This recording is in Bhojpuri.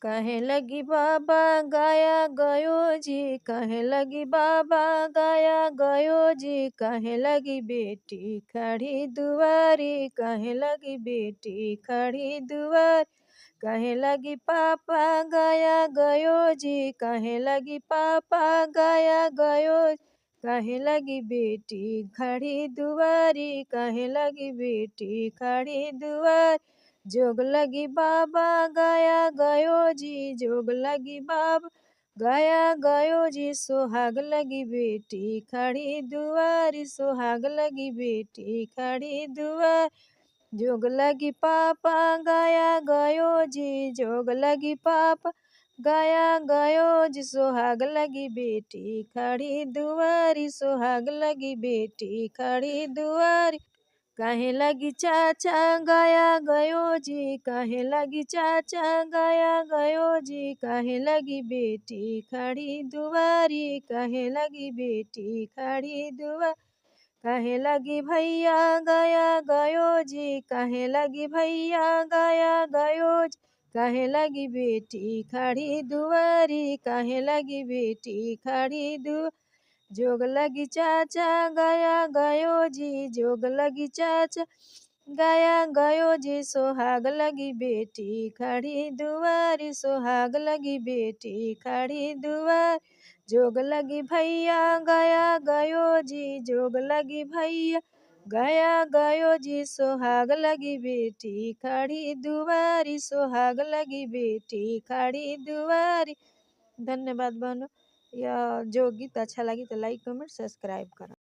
कहे लगी बाबा गाया गयो जी, कहे लगी बाबा गाया गयो जी, कहे लगी बेटी खड़ी दुआरी, कहे लगी बेटी खड़ी दुआर, कहे लगी पापा गाया गयो जी, कहे लगी पापा गाया गयो, कहे लगी बेटी खड़ी दुआरी, कहे लगी बेटी खड़ी दुआर, जोग लगी बाबा गाया गयो जी, जोग लगी बाबा गाया गयो जी, सुहाग लगी बेटी खड़ी दुआरी, सुहाग लगी बेटी खड़ी दुआर, जोग लगी पापा गाया गयो जी, जोग लगी पापा गाया गयो जी, सुहाग लगी बेटी खड़ी दुआरी, सुहाग लगी बेटी खड़ी दुआरी, कहे लगी चाचा गाया गयो जी, कहे लगी चाचा गाया गयो जी, कहे लगी बेटी खड़ी दुआरी, कहे लगी बेटी खड़ी दुआर, कहे लगी भैया गाया गयो जी, कहे लगी भैया गाया गयो जी, कहे लगी बेटी खड़ी दुआरी, कहे लगी बेटी खड़ी दुआरी, जोग लगी चाचा गाया गयो जी, जोग लगी चाचा गाया गयो जी, सुहाग लगी बेटी खड़ी दुआरी, सुहाग लगी बेटी खड़ी दुआर, जोग लगी भैया गाया गयो जी, जोग लगी भैया गाया गयो जी, सुहाग लगी बेटी खड़ी दुआरी, सुहाग लगी बेटी खड़ी दुआरी। धन्यवाद बहनों। या जो गीत अच्छा लगी तो लाइक कमेंट सब्सक्राइब करो।